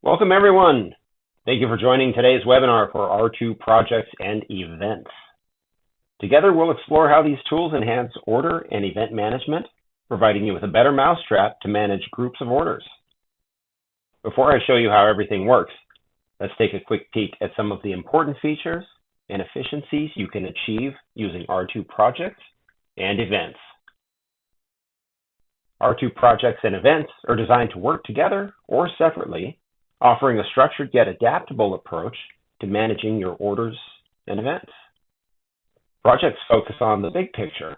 Welcome, everyone. Thank you for joining today's webinar for R2 projects and events. Together, we'll explore how these tools enhance order and event management, providing you with a better mousetrap to manage groups of orders. Before I show you how everything works, let's take a quick peek at some of the important features and efficiencies you can achieve using R2 projects and events. R2 projects and events are designed to work together or separately, offering a structured yet adaptable approach to managing your orders and events. Projects focus on the big picture,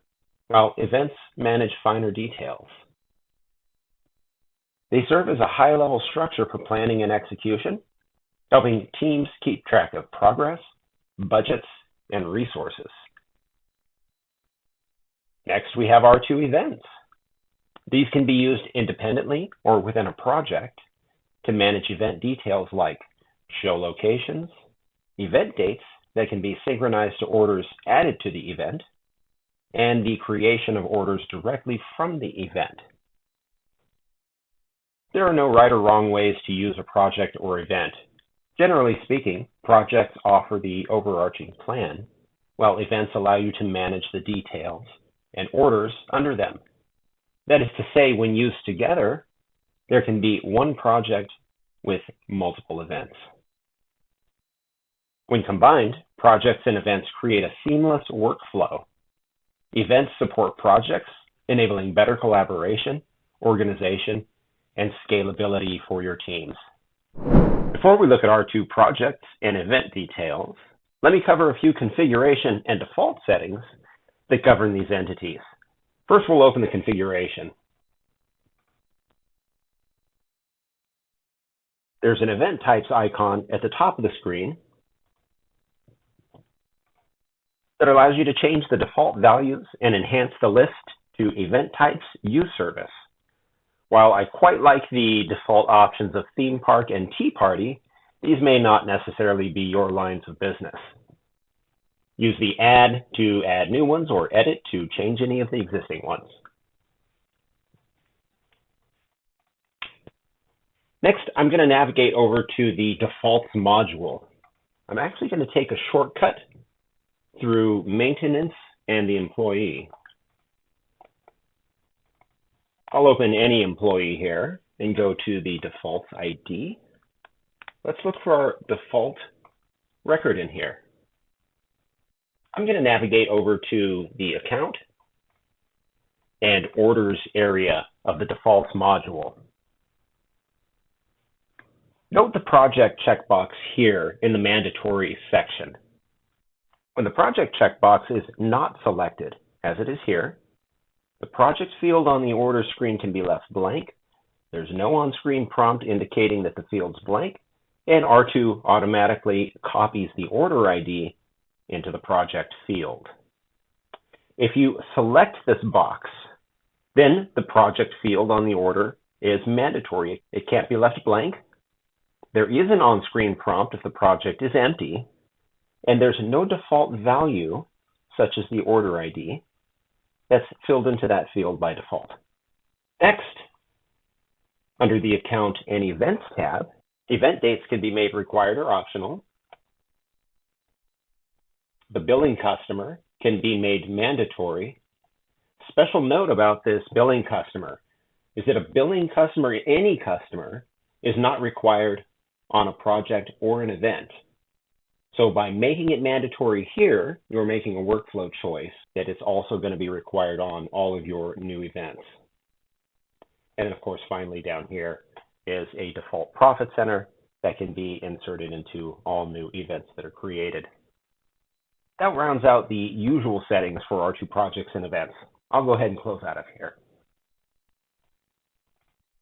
while events manage finer details. They serve as a high-level structure for planning and execution, helping teams keep track of progress, budgets, and resources. Next, we have R2 events. These can be used independently or within a project to manage event details like show locations, event dates that can be synchronized to orders added to the event, and the creation of orders directly from the event. There are no right or wrong ways to use a project or event. Generally speaking, projects offer the overarching plan, while events allow you to manage the details and orders under them. That is to say, when used together, there can be one project with multiple events. When combined, projects and events create a seamless workflow. Events support projects, enabling better collaboration, organization, and scalability for your teams. Before we look at R2 projects and event details, let me cover a few configuration and default settings that govern these entities. First, we'll open the configuration. There's an event types icon at the top of the screen that allows you to change the default values and enhance the list to event types use service. While I quite like the default options of theme park and tea party, these may not necessarily be your lines of business. Use the add to add new ones or edit to change any of the existing ones. Next, I'm going to navigate over to the defaults module. I'm actually going to take a shortcut through maintenance and the employee. I'll open any employee here and go to the defaults ID. Let's look for our default record in here. I'm going to navigate over to the account and orders area of the defaults module. Note the project checkbox here in the mandatory section. When the project checkbox is not selected, as it is here, the project field on the order screen can be left blank. There's no on-screen prompt indicating that the field's blank, and R2 automatically copies the order ID into the project field. If you select this box, then the project field on the order is mandatory. It can't be left blank. There is an on-screen prompt if the project is empty, and there's no default value, such as the order ID, that's filled into that field by default. Next, under the Account and Events tab, event dates can be made required or optional. The billing customer can be made mandatory. Special note about this billing customer is that a billing customer, any customer, is not required on a project or an event. So by making it mandatory here, you're making a workflow choice that is also going to be required on all of your new events. And of course, finally down here is a default profit center that can be inserted into all new events that are created. That rounds out the usual settings for R2 projects and events. I'll go ahead and close out of here.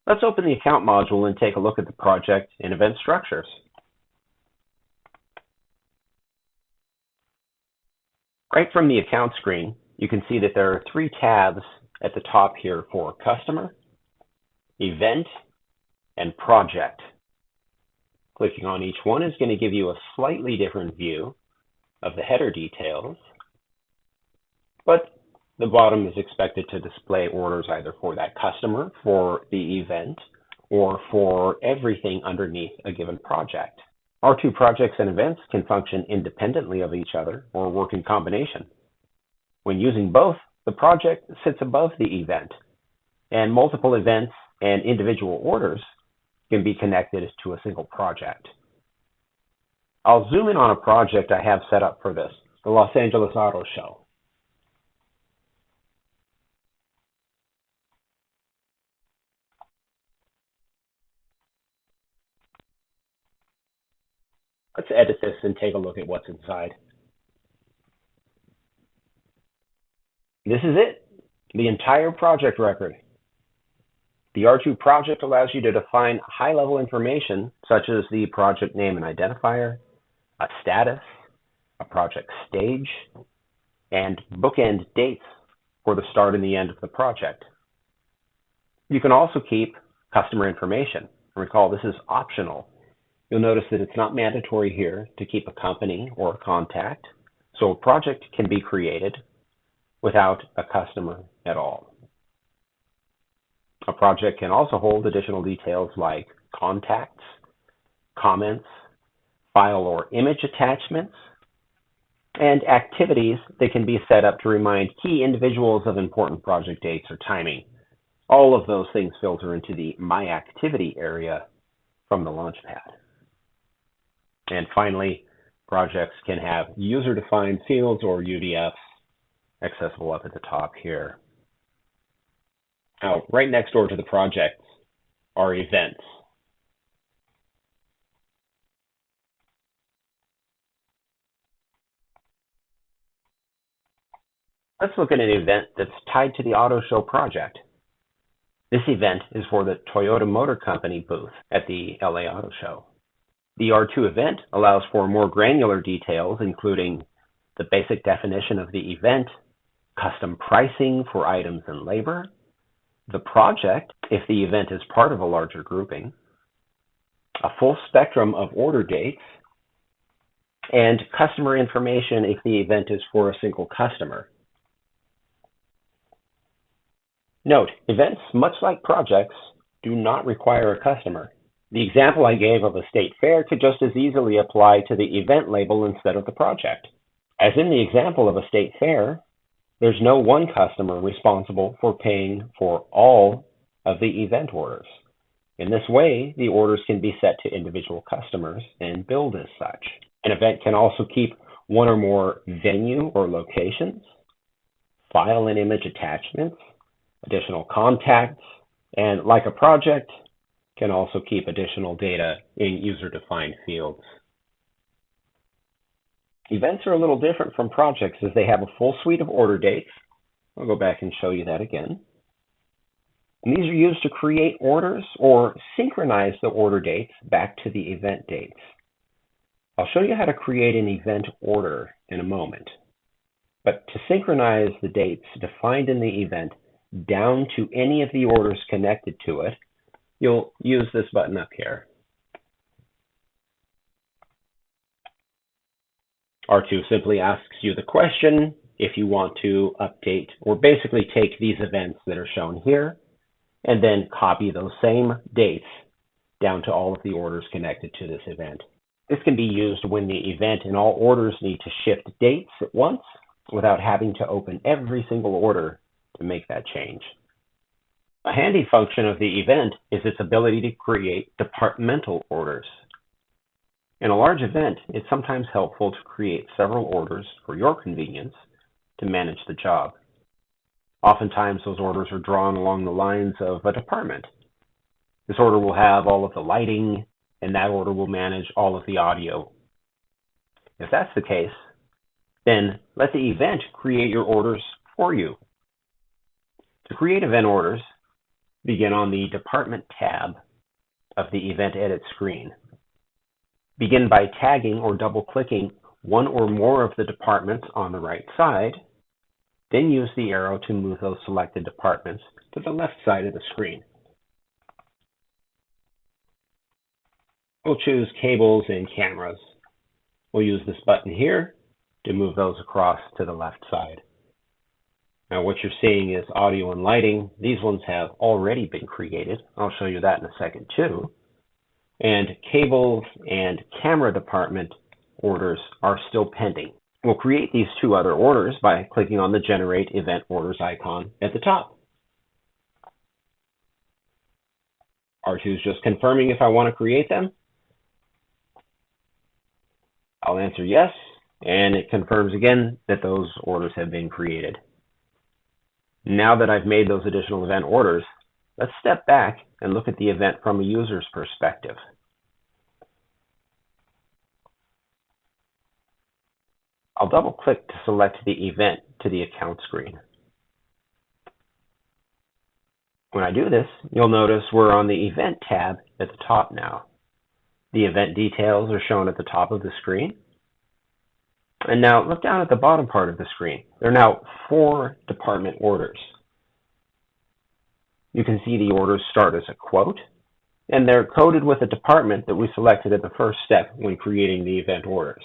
Let's open the account module and take a look at the project and event structures. Right from the account screen, you can see that there are three tabs at the top here for customer, event, and project. Clicking on each one is going to give you a slightly different view of the header details, but the bottom is expected to display orders either for that customer, for the event, or for everything underneath a given project. R2 projects and events can function independently of each other or work in combination. When using both, the project sits above the event, and multiple events and individual orders can be connected to a single project. I'll zoom in on a project I have set up for this, the Los Angeles Auto Show. Let's edit this and take a look at what's inside. This is it, the entire project record. The R2 project allows you to define high-level information such as the project name and identifier, a status, a project stage, and bookend dates for the start and the end of the project. You can also keep customer information. Recall, this is optional. You'll notice that it's not mandatory here to keep a company or a contact, so a project can be created without a customer at all. A project can also hold additional details like contacts, comments, file or image attachments, and activities that can be set up to remind key individuals of important project dates or timing. All of those things filter into the My Activity area from the Launchpad. And finally, projects can have user-defined fields or UDFs accessible up at the top here. Now, right next door to the projects are events. Let's look at an event that's tied to the Auto Show project. This event is for the Toyota Motor Company booth at the LA Auto Show. The R2 event allows for more granular details, including the basic definition of the event, custom pricing for items and labor, the project if the event is part of a larger grouping, a full spectrum of order dates, and customer information if the event is for a single customer. Note, events, much like projects, do not require a customer. The example I gave of a state fair could just as easily apply to the event label instead of the project. As in the example of a state fair, there's no one customer responsible for paying for all of the event orders. In this way, the orders can be set to individual customers and billed as such. An event can also keep one or more venue or locations, file and image attachments, additional contacts, and like a project, can also keep additional data in user-defined fields. Events are a little different from projects as they have a full suite of order dates. I'll go back and show you that again. And these are used to create orders or synchronize the order dates back to the event dates. I'll show you how to create an event order in a moment. But to synchronize the dates defined in the event down to any of the orders connected to it, you'll use this button up here. R2 simply asks you the question if you want to update or basically take these events that are shown here and then copy those same dates down to all of the orders connected to this event. This can be used when the event and all orders need to shift dates at once without having to open every single order to make that change. A handy function of the event is its ability to create departmental orders. In a large event, it's sometimes helpful to create several orders for your convenience to manage the job. Oftentimes, those orders are drawn along the lines of a department. This order will have all of the lighting, and that order will manage all of the audio. If that's the case, then let the event create your orders for you. To create event orders, begin on the Department tab of the Event Edit screen. Begin by tagging or double-clicking one or more of the departments on the right side, then use the arrow to move those selected departments to the left side of the screen. We'll choose Cables and Cameras. We'll use this button here to move those across to the left side. Now what you're seeing is audio and lighting. These ones have already been created. I'll show you that in a second too. And cables and camera department orders are still pending. We'll create these two other orders by clicking on the Generate Event Orders icon at the top. R2 is just confirming if I want to create them. I'll answer yes, and it confirms again that those orders have been created. Now that I've made those additional event orders, let's step back and look at the event from a user's perspective. I'll double click to select the event to the account screen. When I do this, you'll notice we're on the Event tab at the top now. The event details are shown at the top of the screen. And now look down at the bottom part of the screen. There are now 4 department orders. You can see the orders start as a quote, and they're coded with a department that we selected at the first step when creating the event orders.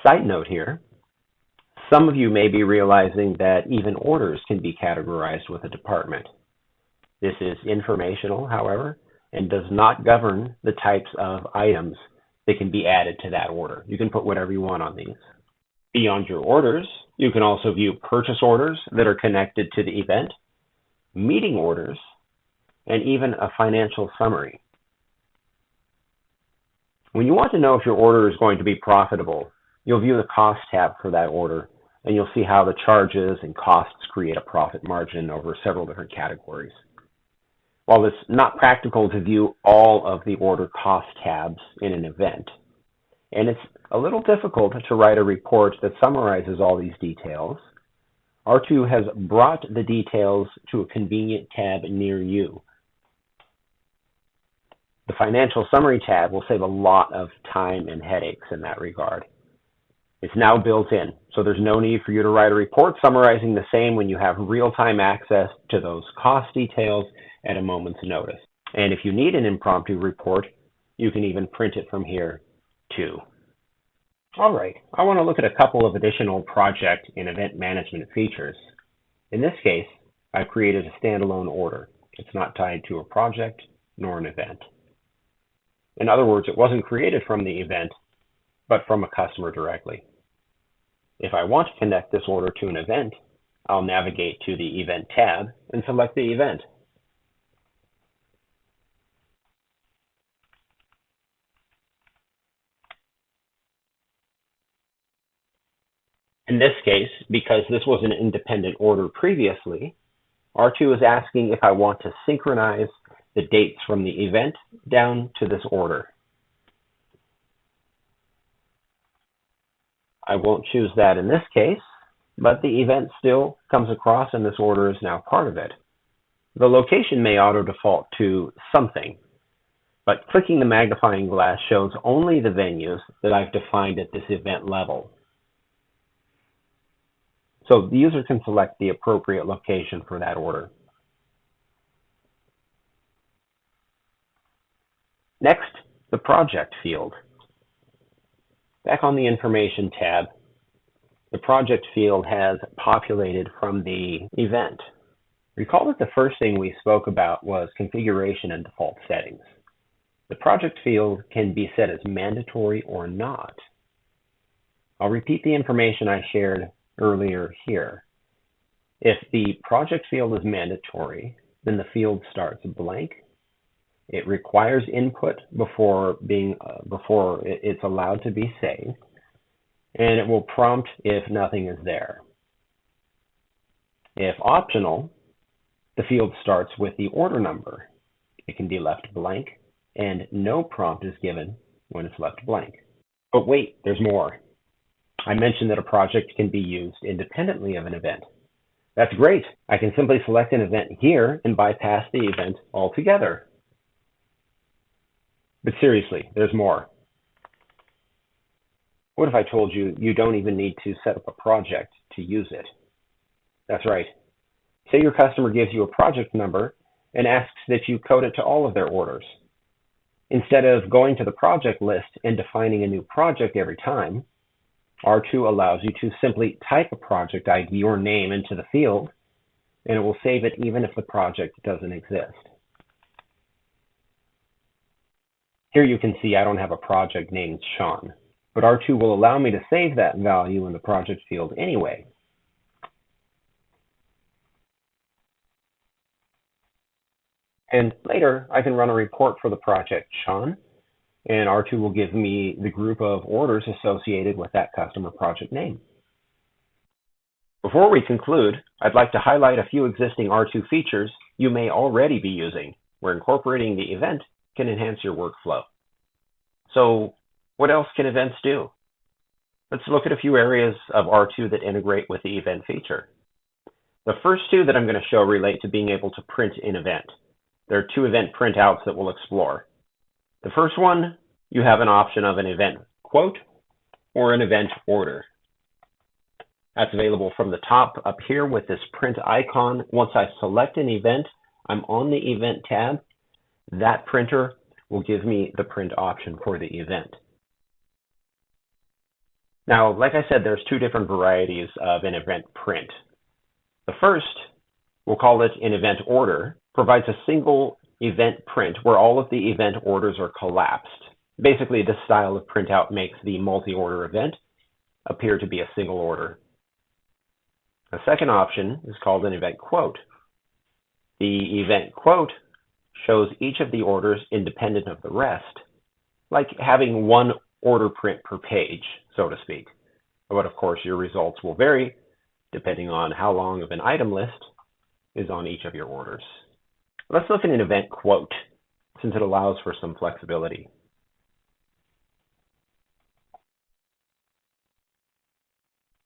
Side note here, some of you may be realizing that even orders can be categorized with a department. This is informational, however, and does not govern the types of items that can be added to that order. You can put whatever you want on these. Beyond your orders, you can also view purchase orders that are connected to the event, meeting orders, and even a financial summary. When you want to know if your order is going to be profitable, you'll view the cost tab for that order, and you'll see how the charges and costs create a profit margin over several different categories. While it's not practical to view all of the order cost tabs in an event, and it's a little difficult to write a report that summarizes all these details, R2 has brought the details to a convenient tab near you. The Financial Summary tab will save a lot of time and headaches in that regard. It's now built in, so there's no need for you to write a report summarizing the same when you have real-time access to those cost details at a moment's notice. And if you need an impromptu report, you can even print it from here too. All right, I want to look at a couple of additional project and event management features. In this case, I've created a standalone order. It's not tied to a project nor an event. In other words, it wasn't created from the event, but from a customer directly. If I want to connect this order to an event, I'll navigate to the Event tab and select the event. In this case, because this was an independent order previously, R2 is asking if I want to synchronize the dates from the event down to this order. I won't choose that in this case, but the event still comes across and this order is now part of it. The location may auto default to something, but clicking the magnifying glass shows only the venues that I've defined at this event level. So the user can select the appropriate location for that order. Next, the project field. Back on the Information tab, the project field has populated from the event. Recall that the first thing we spoke about was configuration and default settings. The project field can be set as mandatory or not. I'll repeat the information I shared earlier here. If the project field is mandatory, then the field starts blank. It requires input before it's allowed to be saved, and it will prompt if nothing is there. If optional, the field starts with the order number. It can be left blank, and no prompt is given when it's left blank. But wait, there's more. I mentioned that a project can be used independently of an event. That's great. I can simply select an event here and bypass the event altogether. But seriously, there's more. What if I told you you don't even need to set up a project to use it? That's right. Say your customer gives you a project number and asks that you code it to all of their orders. Instead of going to the project list and defining a new project every time, R2 allows you to simply type a project ID or name into the field, and it will save it even if the project doesn't exist. Here you can see I don't have a project named Sean, but R2 will allow me to save that value in the project field anyway. And later, I can run a report for the project Sean, and R2 will give me the group of orders associated with that customer project name. Before we conclude, I'd like to highlight a few existing R2 features you may already be using, where incorporating the event can enhance your workflow. So what else can events do? Let's look at a few areas of R2 that integrate with the event feature. The first two that I'm going to show relate to being able to print an event. There are two event printouts that we'll explore. The first one, you have an option of an event quote or an event order. That's available from the top up here with this print icon. Once I select an event, I'm on the event tab. That printer will give me the print option for the event. Now, like I said, there's two different varieties of an event print. The first, we'll call it an event order, provides a single event print where all of the event orders are collapsed. Basically, this style of printout makes the multi-order event appear to be a single order. A second option is called an event quote. The event quote shows each of the orders independent of the rest, like having one order print per page, so to speak. But of course, your results will vary depending on how long of an item list is on each of your orders. Let's look at an event quote, since it allows for some flexibility.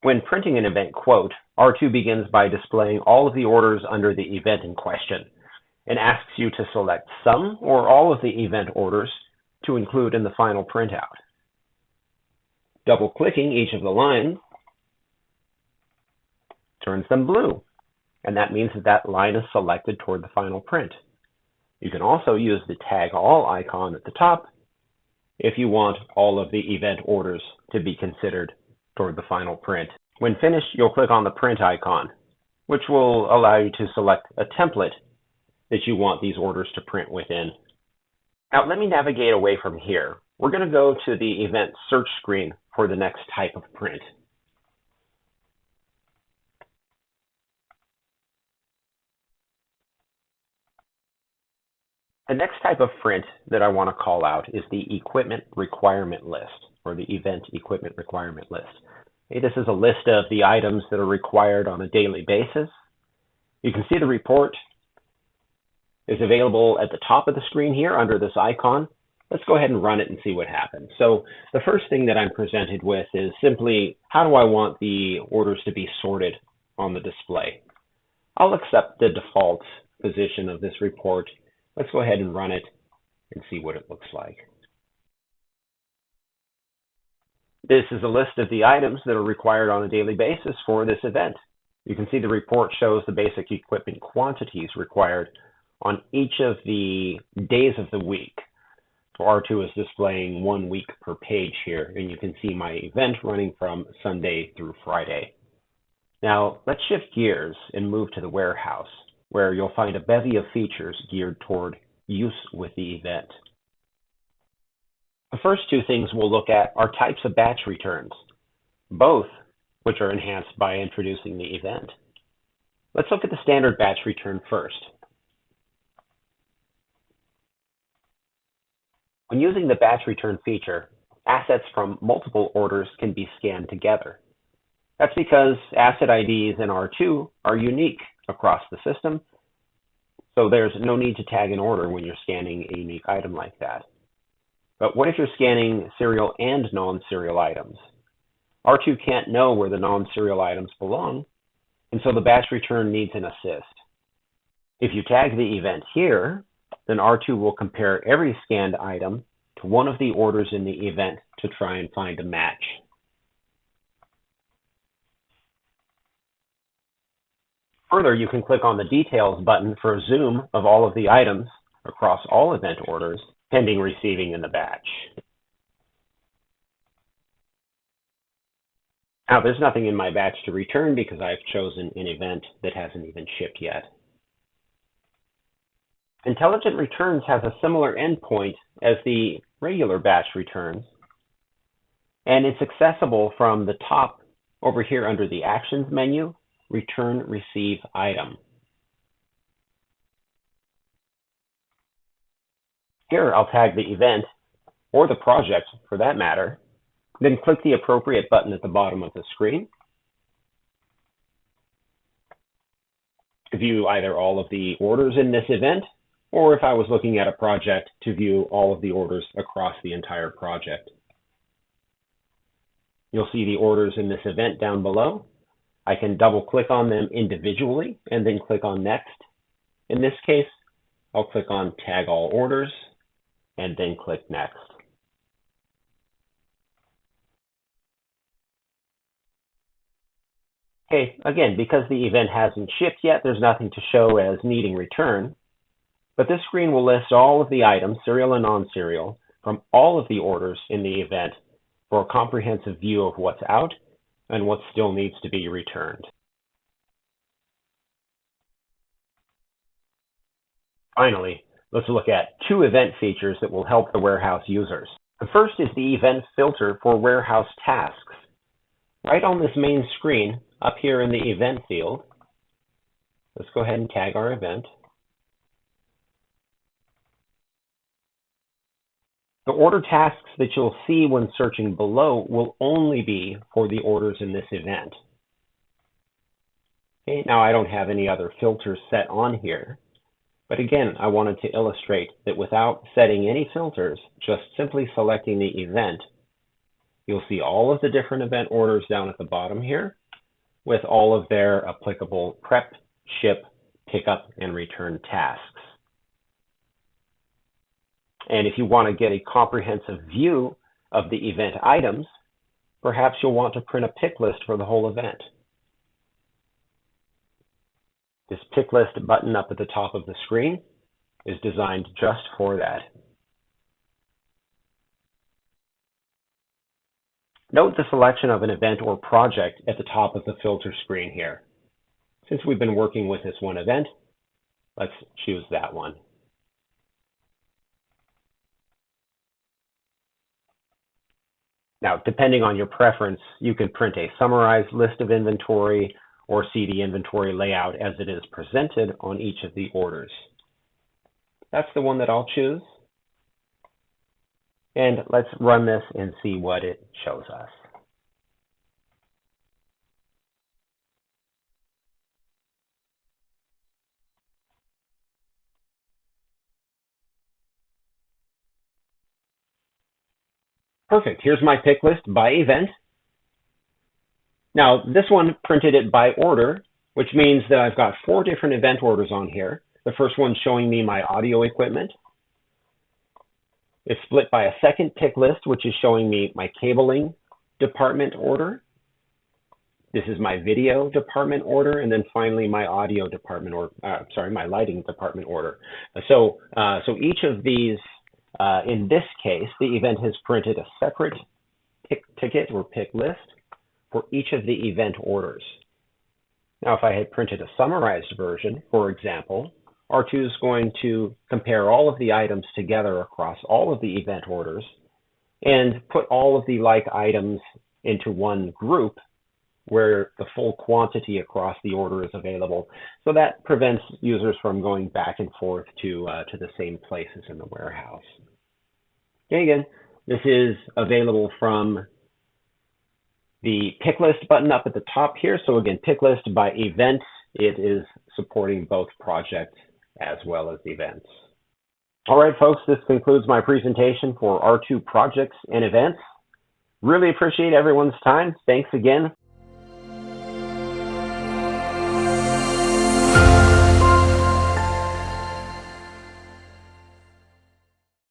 When printing an event quote, R2 begins by displaying all of the orders under the event in question and asks you to select some or all of the event orders to include in the final printout. Double-clicking each of the lines turns them blue, and that means that that line is selected toward the final print. You can also use the Tag All icon at the top if you want all of the event orders to be considered toward the final print. When finished, you'll click on the Print icon, which will allow you to select a template that you want these orders to print within. Now, let me navigate away from here. We're going to go to the event search screen for the next type of print. The next type of print that I want to call out is the equipment requirement list, or the event equipment requirement list. This is a list of the items that are required on a daily basis. You can see the report is available at the top of the screen here under this icon. Let's go ahead and run it and see what happens. So the first thing that I'm presented with is simply, how do I want the orders to be sorted on the display? I'll accept the default position of this report. Let's go ahead and run it and see what it looks like. This is a list of the items that are required on a daily basis for this event. You can see the report shows the basic equipment quantities required on each of the days of the week. So R2 is displaying 1 week per page here, and you can see my event running from Sunday through Friday. Now, let's shift gears and move to the warehouse, where you'll find a bevy of features geared toward use with the event. The first two things we'll look at are types of batch returns, both which are enhanced by introducing the event. Let's look at the standard batch return first. When using the batch return feature, assets from multiple orders can be scanned together. That's because asset IDs in R2 are unique across the system, so there's no need to tag an order when you're scanning a unique item like that. But what if you're scanning serial and non-serial items? R2 can't know where the non-serial items belong, and so the batch return needs an assist. If you tag the event here, then R2 will compare every scanned item to one of the orders in the event to try and find a match. Further, you can click on the Details button for a zoom of all of the items across all event orders pending receiving in the batch. Now, there's nothing in my batch to return because I've chosen an event that hasn't even shipped yet. Intelligent Returns has a similar endpoint as the regular batch returns, and it's accessible from the top over here under the Actions menu, Return Receive Item. Here, I'll tag the event, or the project for that matter, then click the appropriate button at the bottom of the screen to view either all of the orders in this event, or if I was looking at a project, to view all of the orders across the entire project. You'll see the orders in this event down below. I can double click on them individually and then click on Next. In this case, I'll click on Tag All Orders and then click Next. Okay, again, because the event hasn't shipped yet, there's nothing to show as needing return, but this screen will list all of the items, serial and non-serial, from all of the orders in the event for a comprehensive view of what's out and what still needs to be returned. Finally, let's look at two event features that will help the warehouse users. The first is the event filter for warehouse tasks. Right on this main screen, up here in the event field, let's go ahead and tag our event. The order tasks that you'll see when searching below will only be for the orders in this event. Okay, now I don't have any other filters set on here, but again, I wanted to illustrate that without setting any filters, just simply selecting the event, you'll see all of the different event orders down at the bottom here with all of their applicable prep, ship, pickup, and return tasks. And if you want to get a comprehensive view of the event items, perhaps you'll want to print a pick list for the whole event. This pick list button up at the top of the screen is designed just for that. Note the selection of an event or project at the top of the filter screen here. Since we've been working with this one event, let's choose that one. Now, depending on your preference, you can print a summarized list of inventory or see the inventory layout as it is presented on each of the orders. That's the one that I'll choose. And let's run this and see what it shows us. Perfect. Here's my pick list by event. Now, this one printed it by order, which means that I've got 4 different event orders on here. The first one showing me my audio equipment. It's split by a second pick list, which is showing me my cabling department order. This is my video department order, and then finally my audio department order. My lighting department order. So each of these, in this case, the event has printed a separate pick ticket or pick list for each of the event orders. Now, if I had printed a summarized version, for example, R2 is going to compare all of the items together across all of the event orders and put all of the like items into one group where the full quantity across the order is available. So that prevents users from going back and forth to the same places in the warehouse. Okay, again, this is available from the pick list button up at the top here. So again, pick list by event, it is supporting both projects as well as events. All right, folks, this concludes my presentation for R2 projects and events. Really appreciate everyone's time. Thanks again